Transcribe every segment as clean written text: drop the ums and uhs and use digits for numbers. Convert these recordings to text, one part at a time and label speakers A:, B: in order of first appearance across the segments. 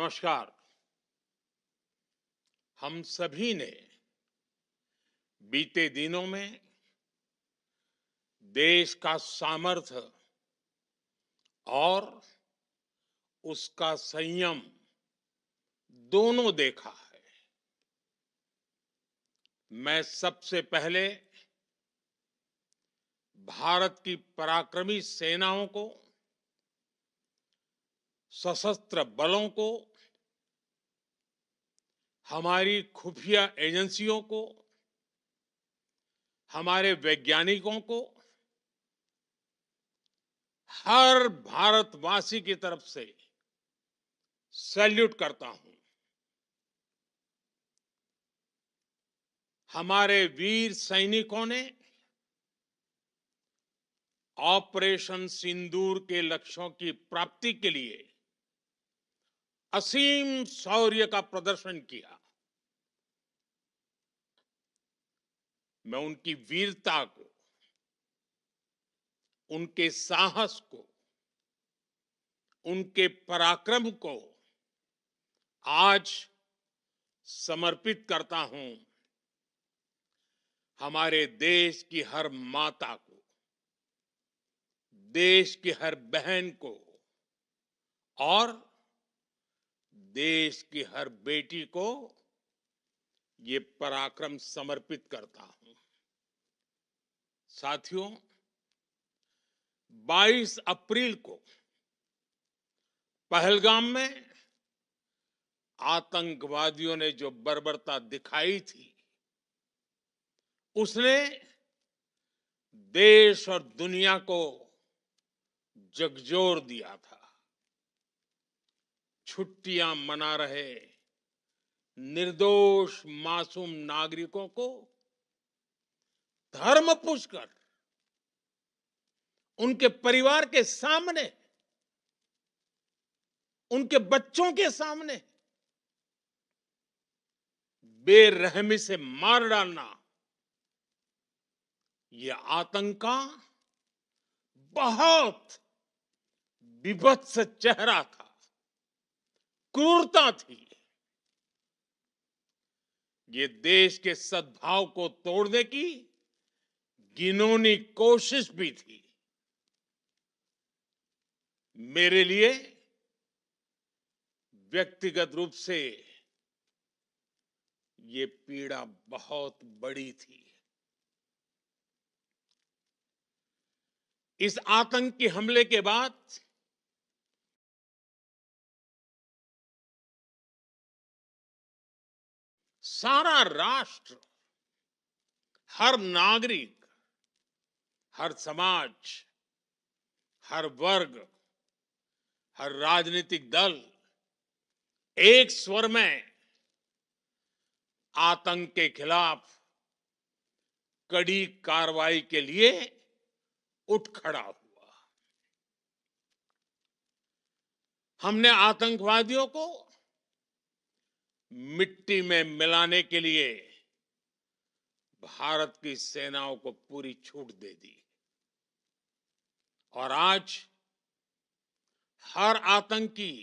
A: नमस्कार। हम सभी ने बीते दिनों में देश का सामर्थ्य और उसका संयम दोनों देखा है। मैं सबसे पहले भारत की पराक्रमी सेनाओं को, सशस्त्र बलों को, हमारी खुफिया एजेंसियों को, हमारे वैज्ञानिकों को, हर भारतवासी की तरफ से सैल्यूट करता हूं। हमारे वीर सैनिकों ने ऑपरेशन सिंदूर के लक्ष्यों की प्राप्ति के लिए असीम शौर्य का प्रदर्शन किया। मैं उनकी वीरता को, उनके साहस को, उनके पराक्रम को आज समर्पित करता हूं हमारे देश की हर माता को, देश की हर बहन को और देश की हर बेटी को ये पराक्रम समर्पित करता हूं। साथियों, 22 अप्रैल को पहलगाम में आतंकवादियों ने जो बर्बरता दिखाई थी, उसने देश और दुनिया को झकझोर दिया था। छुट्टियां मना रहे निर्दोष मासूम नागरिकों को धर्म पूछकर उनके परिवार के सामने, उनके बच्चों के सामने बेरहमी से मार डालना, यह आतंक का बहुत विभत्स चेहरा था, क्रूरता थी। ये देश के सद्भाव को तोड़ने की घिनौनी कोशिश भी थी। मेरे लिए व्यक्तिगत रूप से ये पीड़ा बहुत बड़ी थी। इस आतंकी हमले के बाद सारा राष्ट्र, हर नागरिक, हर समाज, हर वर्ग, हर राजनीतिक दल एक स्वर में आतंक के खिलाफ कड़ी कार्रवाई के लिए उठ खड़ा हुआ। हमने आतंकवादियों को मिट्टी में मिलाने के लिए भारत की सेनाओं को पूरी छूट दे दी और आज हर आतंकी,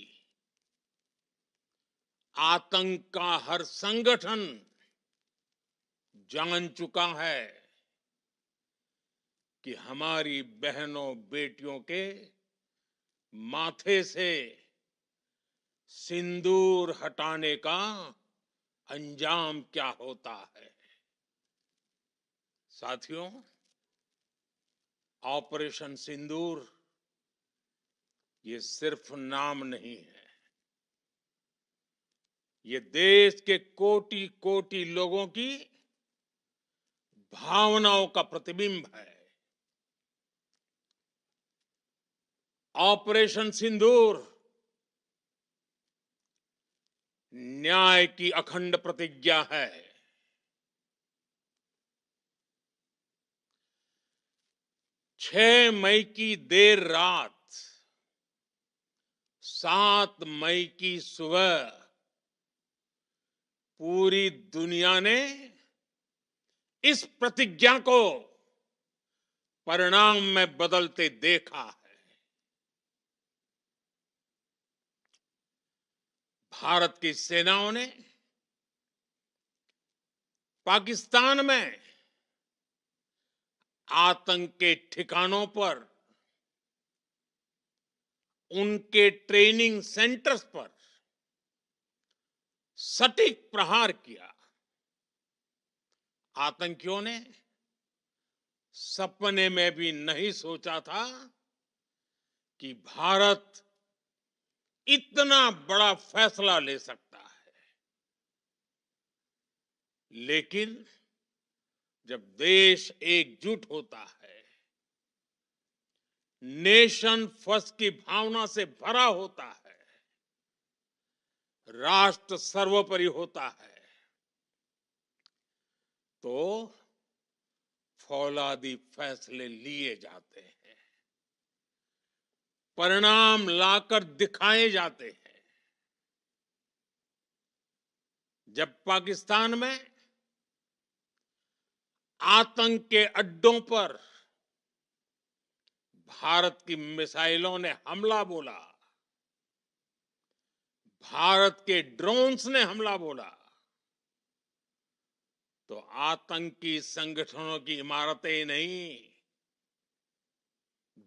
A: आतंक का हर संगठन जान चुका है कि हमारी बहनों बेटियों के माथे से सिंदूर हटाने का अंजाम क्या होता है। साथियों, ऑपरेशन सिंदूर ये सिर्फ नाम नहीं है, ये देश के कोटि कोटि लोगों की भावनाओं का प्रतिबिंब है। ऑपरेशन सिंदूर न्याय की अखंड प्रतिज्ञा है। 6 मई की देर रात, 7 मई की सुबह पूरी दुनिया ने इस प्रतिज्ञा को परिणाम में बदलते देखा है। भारत की सेनाओं ने पाकिस्तान में आतंक के ठिकानों पर, उनके ट्रेनिंग सेंटर्स पर सटीक प्रहार किया। आतंकियों ने सपने में भी नहीं सोचा था कि भारत इतना बड़ा फैसला ले सकता है। लेकिन जब देश एकजुट होता है, नेशन फर्स्ट की भावना से भरा होता है, राष्ट्र सर्वोपरि होता है, तो फौलादी फैसले लिए जाते हैं, परिणाम लाकर दिखाए जाते हैं। जब पाकिस्तान में आतंक के अड्डों पर भारत की मिसाइलों ने हमला बोला, भारत के ड्रोन्स ने हमला बोला, तो आतंकी संगठनों की इमारतें नहीं,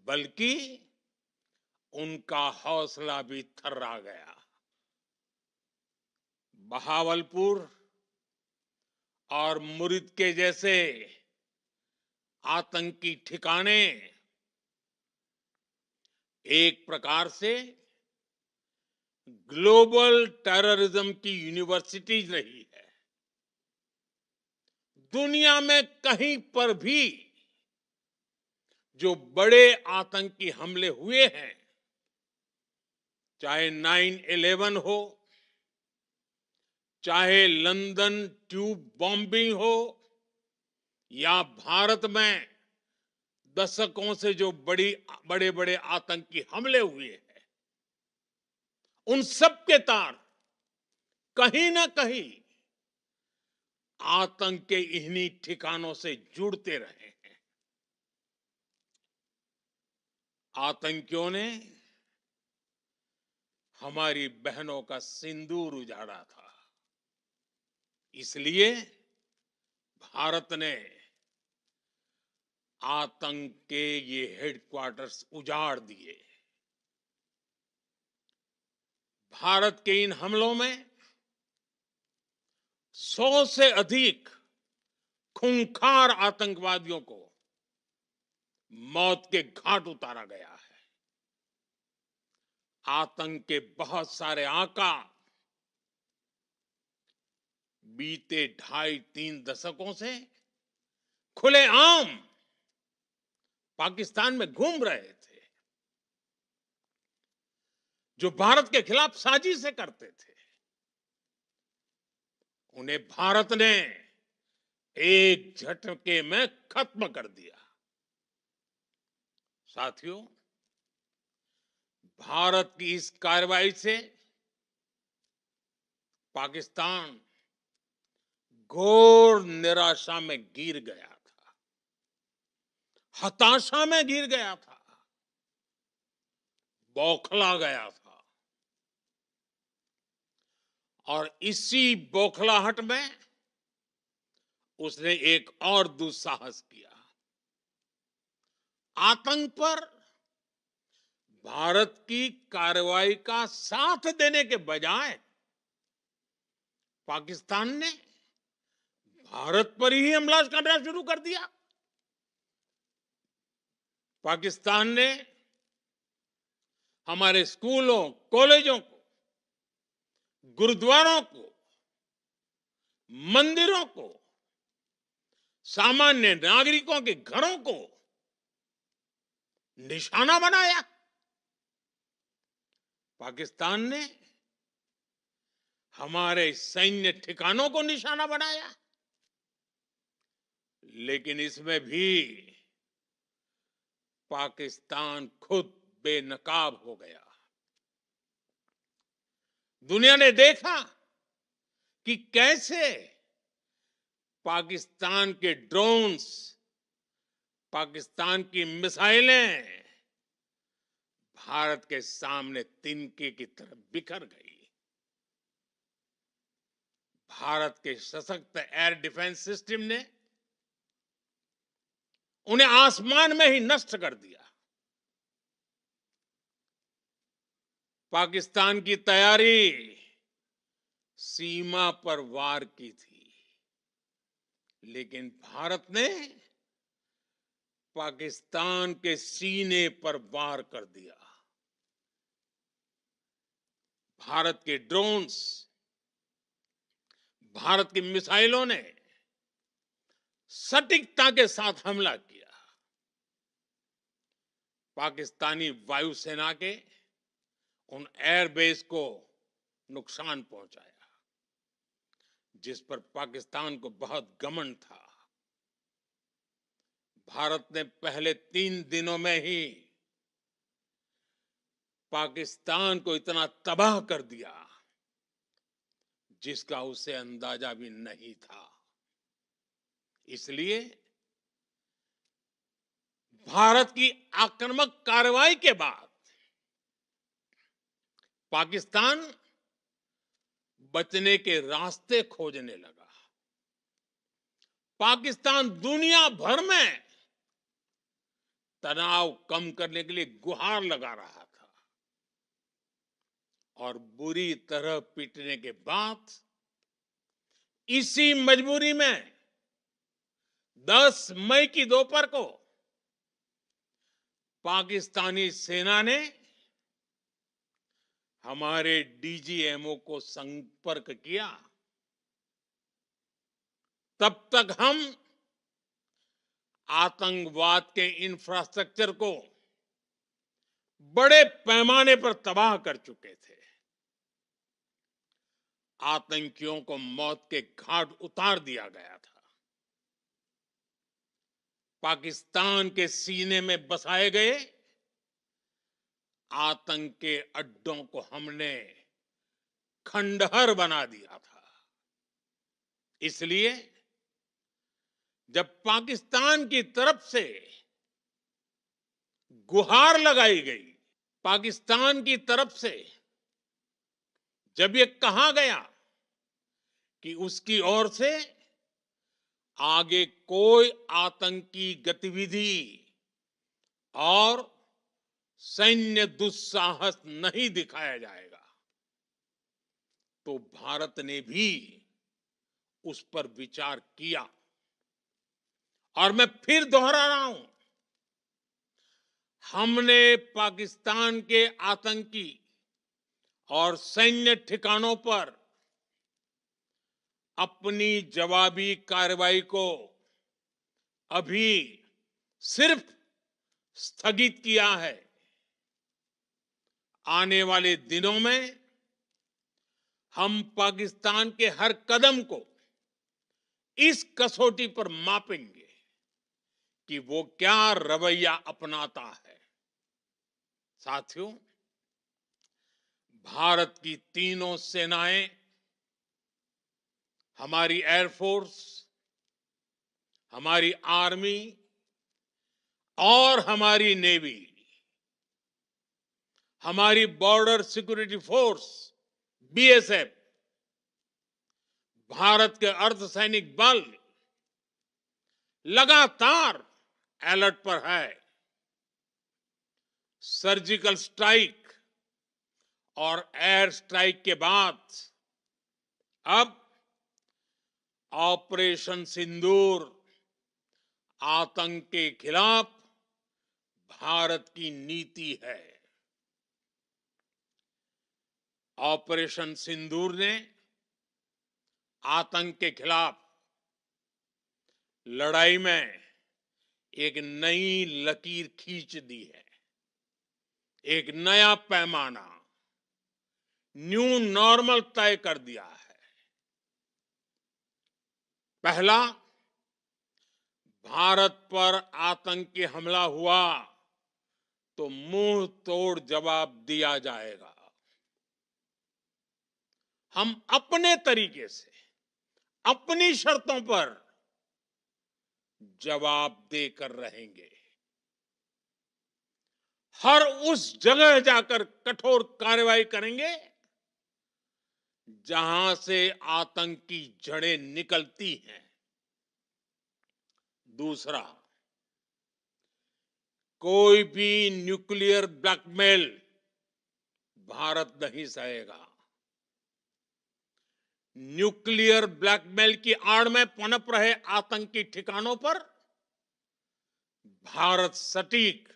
A: बल्कि उनका हौसला भी थर्रा गया। बहावलपुर और मुरिद के जैसे आतंकी ठिकाने एक प्रकार से ग्लोबल टेररिज्म की यूनिवर्सिटीज रही है। दुनिया में कहीं पर भी जो बड़े आतंकी हमले हुए हैं, चाहे 9/11 हो, चाहे लंदन ट्यूब बॉम्बिंग हो, या भारत में दशकों से जो बड़े बड़े आतंकी हमले हुए हैं, उन सब के तार कहीं ना कहीं आतंक के इन्हीं ठिकानों से जुड़ते रहे हैं। आतंकियों ने हमारी बहनों का सिंदूर उजाड़ा था, इसलिए भारत ने आतंक के ये हेडक्वार्टर्स उजाड़ दिए। भारत के इन हमलों में 100 से अधिक खूंखार आतंकवादियों को मौत के घाट उतारा गया है। आतंक के बहुत सारे आका बीते 2.5-3 दशकों से खुलेआम पाकिस्तान में घूम रहे थे, जो भारत के खिलाफ साजिशें करते थे। उन्हें भारत ने एक झटके में खत्म कर दिया। साथियों, भारत की इस कार्रवाई से पाकिस्तान घोर निराशा में गिर गया था, हताशा में गिर गया था, बौखला गया था। और इसी बौखलाहट में उसने एक और दुस्साहस किया। आतंक पर भारत की कार्रवाई का साथ देने के बजाय पाकिस्तान ने भारत पर ही हमला करना शुरू कर दिया। पाकिस्तान ने हमारे स्कूलों, कॉलेजों को, गुरुद्वारों को, मंदिरों को, सामान्य नागरिकों के घरों को निशाना बनाया। पाकिस्तान ने हमारे सैन्य ठिकानों को निशाना बनाया। लेकिन इसमें भी पाकिस्तान खुद बेनकाब हो गया। दुनिया ने देखा कि कैसे पाकिस्तान के ड्रोन्स, पाकिस्तान की मिसाइलें भारत के सामने तिनके की तरह बिखर गई। भारत के सशक्त एयर डिफेंस सिस्टम ने उन्हें आसमान में ही नष्ट कर दिया। पाकिस्तान की तैयारी सीमा पर वार की थी, लेकिन भारत ने पाकिस्तान के सीने पर वार कर दिया। भारत के ड्रोन्स, भारत की मिसाइलों ने सटीकता के साथ हमला किया। पाकिस्तानी वायुसेना के उन एयरबेस को नुकसान पहुंचाया, जिस पर पाकिस्तान को बहुत घमंड था। भारत ने पहले 3 दिनों में ही पाकिस्तान को इतना तबाह कर दिया जिसका उसे अंदाजा भी नहीं था। इसलिए भारत की आक्रामक कार्रवाई के बाद पाकिस्तान बचने के रास्ते खोजने लगा। पाकिस्तान दुनिया भर में तनाव कम करने के लिए गुहार लगा रहा था और बुरी तरह पीटने के बाद इसी मजबूरी में 10 मई की दोपहर को पाकिस्तानी सेना ने हमारे डीजीएमओ को संपर्क किया। तब तक हम आतंकवाद के इंफ्रास्ट्रक्चर को बड़े पैमाने पर तबाह कर चुके थे। आतंकियों को मौत के घाट उतार दिया गया था। पाकिस्तान के सीने में बसाए गए आतंक के अड्डों को हमने खंडहर बना दिया था। इसलिए जब पाकिस्तान की तरफ से गुहार लगाई गई, पाकिस्तान की तरफ से जब ये कहा गया कि उसकी ओर से आगे कोई आतंकी गतिविधि और सैन्य दुस्साहस नहीं दिखाया जाएगा, तो भारत ने भी उस पर विचार किया। और मैं फिर दोहरा रहा हूं, हमने पाकिस्तान के आतंकी और सैन्य ठिकानों पर अपनी जवाबी कार्रवाई को अभी सिर्फ स्थगित किया है। आने वाले दिनों में हम पाकिस्तान के हर कदम को इस कसौटी पर मापेंगे कि वो क्या रवैया अपनाता है। साथियों, भारत की तीनों सेनाएं, हमारी एयरफोर्स, हमारी आर्मी और हमारी नेवी, हमारी border security force BSF, Bharat के अर्धसैनिक बल लगातार अलर्ट पर है। सर्जिकल स्ट्राइक और एयर स्ट्राइक के बाद अब ऑपरेशन सिंदूर आतंक के खिलाफ भारत की नीति है। ऑपरेशन सिंदूर ने आतंक के खिलाफ लड़ाई में एक नई लकीर खींच दी है, एक नया पैमाना, न्यू नॉर्मल तय कर दिया है। पहला, भारत पर आतंकी हमला हुआ तो मुंह तोड़ जवाब दिया जाएगा। हम अपने तरीके से, अपनी शर्तों पर जवाब देकर रहेंगे। हर उस जगह जाकर कठोर कार्रवाई करेंगे जहां से आतंक की जड़ें निकलती हैं। दूसरा, कोई भी न्यूक्लियर ब्लैकमेल भारत नहीं सहेगा। न्यूक्लियर ब्लैकमेल की आड़ में पनप रहे आतंकी ठिकानों पर भारत सटीक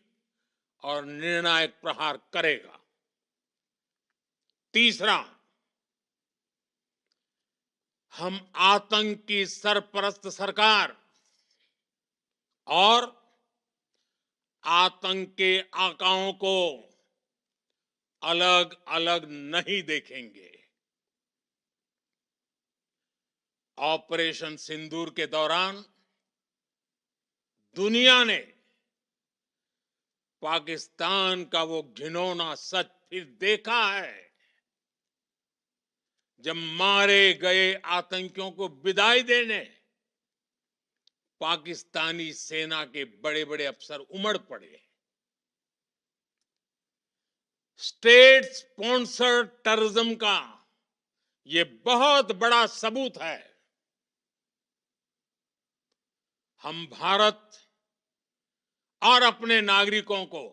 A: और निर्णायक प्रहार करेगा। तीसरा, हम आतंक की सरपरस्त सरकार और आतंक के आकाओं को अलग अलग नहीं देखेंगे। ऑपरेशन सिंदूर के दौरान दुनिया ने पाकिस्तान का वो घिनौना सच फिर देखा है, जब मारे गए आतंकियों को विदाई देने पाकिस्तानी सेना के बड़े बड़े अफसर उमड़ पड़े। स्टेट स्पॉन्सर्ड टेररिज्म का ये बहुत बड़ा सबूत है। हम भारत और अपने नागरिकों को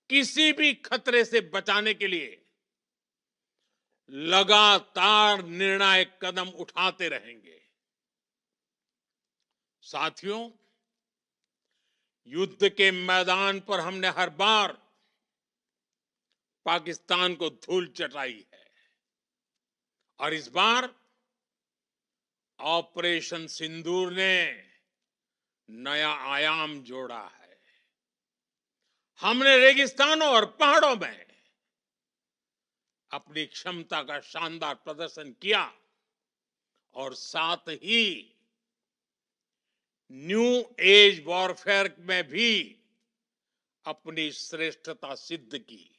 A: किसी भी खतरे से बचाने के लिए लगातार निर्णायक कदम उठाते रहेंगे। साथियों, युद्ध के मैदान पर हमने हर बार पाकिस्तान को धूल चटाई है और इस बार ऑपरेशन सिंदूर ने नया आयाम जोड़ा है। हमने रेगिस्तानों और पहाड़ों में अपनी क्षमता का शानदार प्रदर्शन किया और साथ ही न्यू एज वॉरफेयर में भी अपनी श्रेष्ठता सिद्ध की।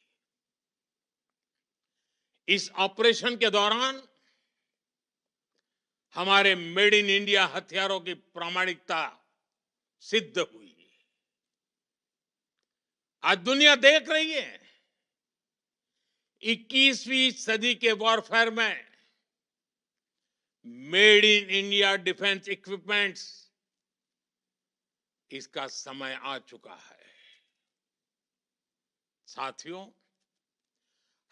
A: इस ऑपरेशन के दौरान हमारे मेड इन इंडिया हथियारों की प्रामाणिकता सिद्ध हुई। आज दुनिया देख रही है 21वीं सदी के वॉरफेयर में made in India defence equipments, इसका समय आ चुका है। साथियों,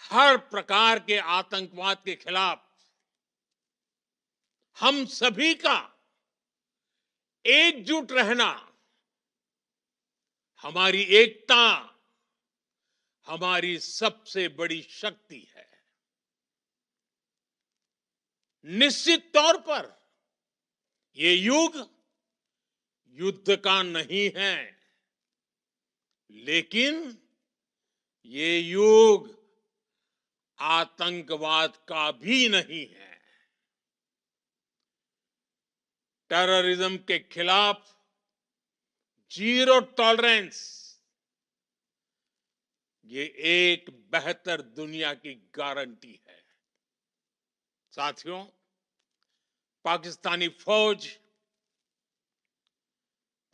A: हर प्रकार के आतंकवाद के खिलाफ हम सभी का एकजुट रहना, हमारी एकता हमारी सबसे बड़ी शक्ति है। निश्चित तौर पर ये युग युद्ध का नहीं है, लेकिन ये युग आतंकवाद का भी नहीं है। टेररिज्म के खिलाफ जीरो टॉलरेंस, ये एक बेहतर दुनिया की गारंटी है। साथियों, पाकिस्तानी फौज,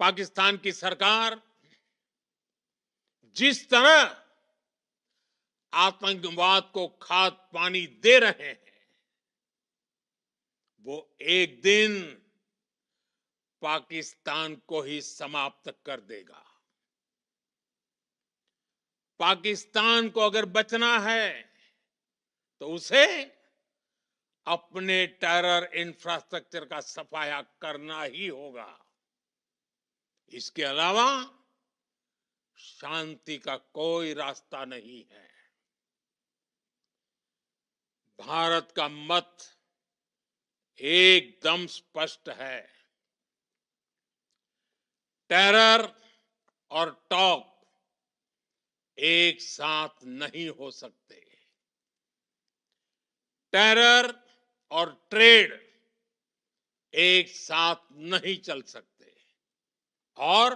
A: पाकिस्तान की सरकार जिस तरह आतंकवाद को खाद पानी दे रहे हैं, वो एक दिन पाकिस्तान को ही समाप्त कर देगा। पाकिस्तान को अगर बचना है तो उसे अपने टेरर इंफ्रास्ट्रक्चर का सफाया करना ही होगा। इसके अलावा शांति का कोई रास्ता नहीं है। भारत का मत एकदम स्पष्ट है। टेरर और टॉक एक साथ नहीं हो सकते। टेरर और ट्रेड एक साथ नहीं चल सकते और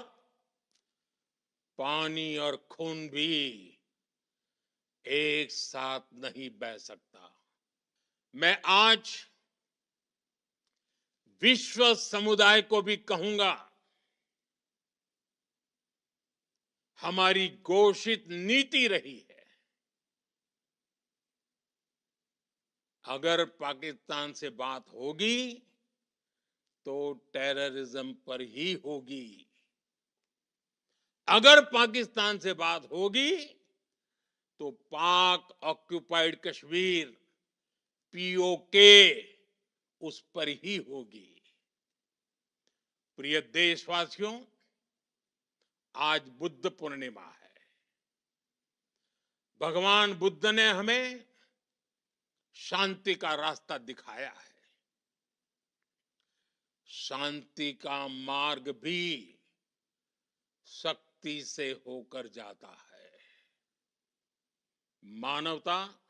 A: पानी और खून भी एक साथ नहीं बह सकता। मैं आज विश्व समुदाय को भी कहूंगा, हमारी घोषित नीति रही है अगर पाकिस्तान से बात होगी तो टेररिज्म पर ही होगी। अगर पाकिस्तान से बात होगी तो पाक ऑक्युपाइड कश्मीर पीओके उस पर ही होगी। प्रिय देशवासियों, आज बुद्ध पूर्णिमा है। भगवान बुद्ध ने हमें शांति का रास्ता दिखाया है। शांति का मार्ग भी शक्ति से होकर जाता है। मानवता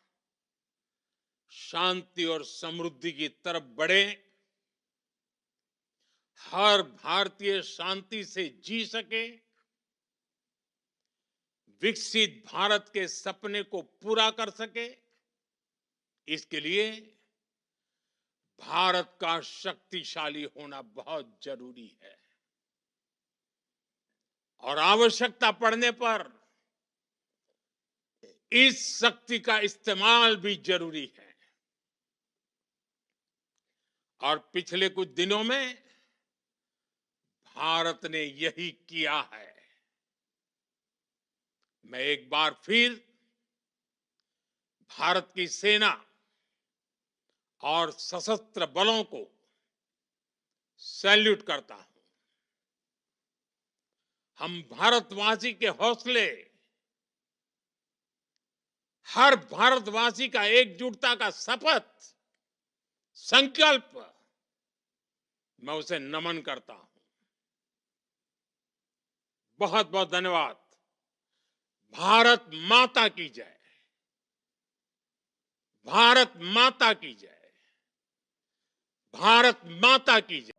A: शांति और समृद्धि की तरफ बढ़े, हर भारतीय शांति से जी सके, विकसित भारत के सपने को पूरा कर सके, इसके लिए भारत का शक्तिशाली होना बहुत जरूरी है। और आवश्यकता पड़ने पर इस शक्ति का इस्तेमाल भी जरूरी है। और पिछले कुछ दिनों में भारत ने यही किया है। मैं एक बार फिर भारत की सेना और सशस्त्र बलों को सैल्यूट करता हूं। हम भारतवासी के हौसले, हर भारतवासी का एकजुटता का शपथ, संकल्प, मैं उसे नमन करता हूं। बहुत बहुत धन्यवाद। भारत माता की जय। भारत माता की जय। भारत माता की जय।